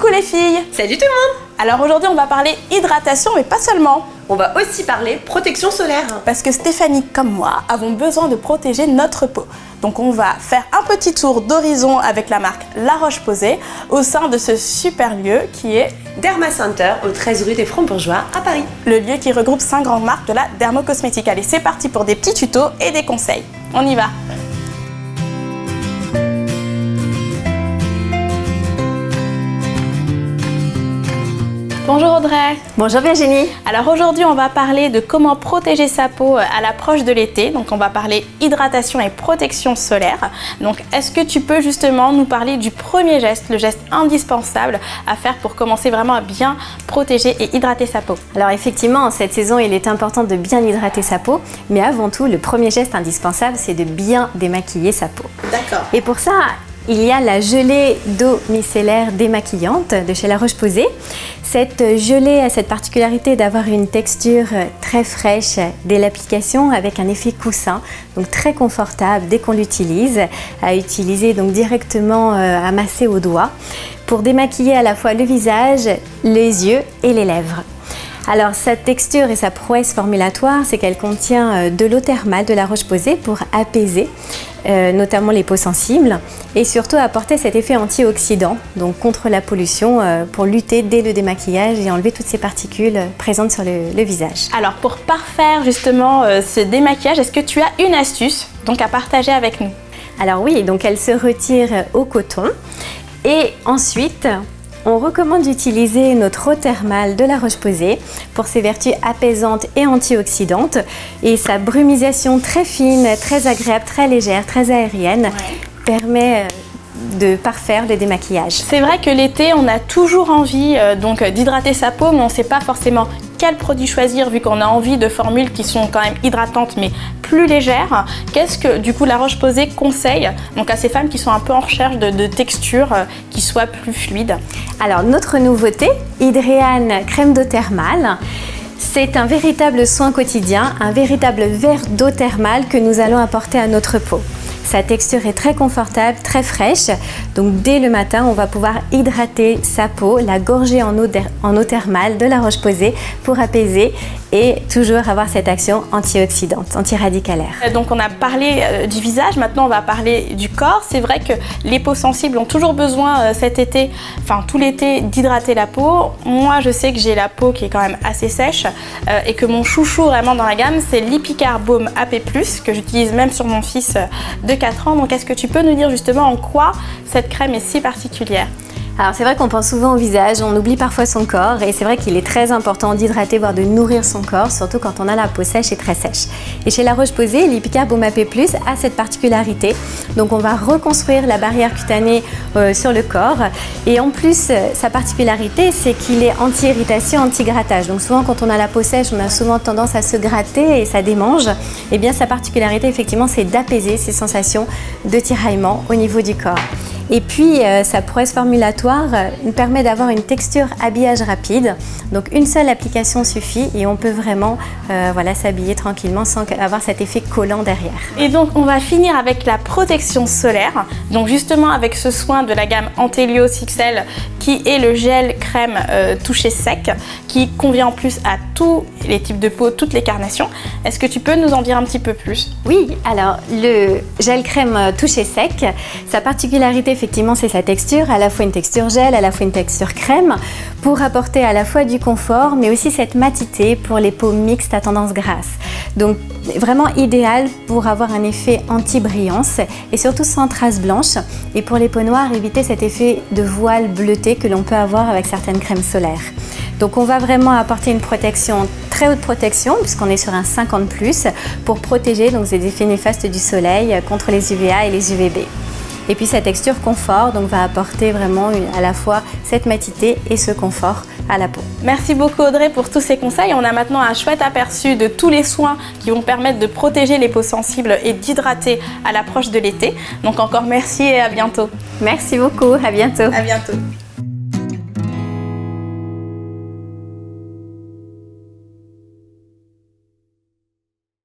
Coucou les filles! Salut tout le monde! Alors aujourd'hui on va parler hydratation mais pas seulement. On va aussi parler protection solaire. Parce que Stéphanie comme moi avons besoin de protéger notre peau. Donc on va faire un petit tour d'horizon avec la marque La Roche-Posay au sein de ce super lieu qui est Derma Center au 13 rue des Francs-Bourgeois à Paris. Le lieu qui regroupe 5 grandes marques de la dermocosmétique. Allez, c'est parti pour des petits tutos et des conseils. On y va! Bonjour Audrey. Bonjour Virginie. Alors aujourd'hui on va parler de comment protéger sa peau à l'approche de l'été. Donc on va parler hydratation et protection solaire. Donc est-ce que tu peux justement nous parler du premier geste, le geste indispensable à faire pour commencer vraiment à bien protéger et hydrater sa peau? Alors effectivement en cette saison il est important de bien hydrater sa peau, mais avant tout le premier geste indispensable c'est de bien démaquiller sa peau. D'accord. Et pour ça il y a la gelée d'eau micellaire démaquillante de chez La Roche-Posay. Cette gelée a cette particularité d'avoir une texture très fraîche dès l'application avec un effet coussin, donc très confortable dès qu'on l'utilise, à utiliser donc directement à masser au doigt pour démaquiller à la fois le visage, les yeux et les lèvres. Alors sa texture et sa prouesse formulatoire, c'est qu'elle contient de l'eau thermale de La Roche-Posay pour apaiser notamment les peaux sensibles et surtout apporter cet effet antioxydant, donc contre la pollution pour lutter dès le démaquillage et enlever toutes ces particules présentes sur le visage. Alors pour parfaire justement ce démaquillage, est-ce que tu as une astuce donc à partager avec nous? Alors oui, donc elle se retire au coton et ensuite on recommande d'utiliser notre eau thermale de La Roche-Posay pour ses vertus apaisantes et antioxydantes et sa brumisation très fine, très agréable, très légère, très aérienne permet de parfaire le démaquillage. C'est vrai que l'été, on a toujours envie d'hydrater sa peau, mais on ne sait pas forcément quel produit choisir vu qu'on a envie de formules qui sont quand même hydratantes mais plus légères. Qu'est-ce que du coup La Roche-Posay conseille donc à ces femmes qui sont un peu en recherche de texture qui soit plus fluide? Alors notre nouveauté, Hydréane crème d'eau thermale. C'est un véritable soin quotidien, un véritable verre d'eau thermale que nous allons apporter à notre peau. Sa texture est très confortable, très fraîche. Donc dès le matin, on va pouvoir hydrater sa peau, la gorger en eau thermale de La Roche-Posay pour apaiser et toujours avoir cette action antioxydante, antiradicalaire. Donc on a parlé du visage, maintenant on va parler du corps. C'est vrai que les peaux sensibles ont toujours besoin cet été, enfin tout l'été, d'hydrater la peau. Moi je sais que j'ai la peau qui est quand même assez sèche et que mon chouchou vraiment dans la gamme c'est l'Ipicar Baume AP+, que j'utilise même sur mon fils de 4 ans. Donc est-ce que tu peux nous dire justement en quoi cette crème est si particulière? Alors c'est vrai qu'on pense souvent au visage, on oublie parfois son corps et c'est vrai qu'il est très important d'hydrater, voire de nourrir son corps, surtout quand on a la peau sèche et très sèche. Et chez La Roche-Posay, l'Ipicar Baume AP+ a cette particularité, donc on va reconstruire la barrière cutanée sur le corps et en plus sa particularité c'est qu'il est anti-irritation, anti-grattage. Donc souvent quand on a la peau sèche, on a souvent tendance à se gratter et ça démange. Et bien sa particularité effectivement c'est d'apaiser ces sensations de tiraillement au niveau du corps. Et puis sa prouesse formulatoire nous permet d'avoir une texture habillage rapide. Donc une seule application suffit et on peut vraiment s'habiller tranquillement sans avoir cet effet collant derrière. Et donc on va finir avec la protection solaire. Donc justement avec ce soin de la gamme Antelios XL qui est le gel crème touché sec qui convient en plus à tous les types de peau, toutes les carnations. Est-ce que tu peux nous en dire un petit peu plus? Oui, alors le gel crème touché sec, sa particularité effectivement c'est sa texture, à la fois une texture gel, à la fois une texture crème, pour apporter à la fois du confort mais aussi cette matité pour les peaux mixtes à tendance grasse. Donc vraiment idéal pour avoir un effet anti-brillance et surtout sans traces blanches. Et pour les peaux noires, éviter cet effet de voile bleuté que l'on peut avoir avec certaines crèmes solaires. Donc on va vraiment apporter une protection, très haute protection, puisqu'on est sur un 50+, pour protéger donc, ces effets néfastes du soleil contre les UVA et les UVB. Et puis sa texture confort donc va apporter vraiment à la fois cette matité et ce confort à la peau. Merci beaucoup Audrey pour tous ces conseils. On a maintenant un chouette aperçu de tous les soins qui vont permettre de protéger les peaux sensibles et d'hydrater à l'approche de l'été. Donc encore merci et à bientôt. Merci beaucoup, à bientôt. À bientôt.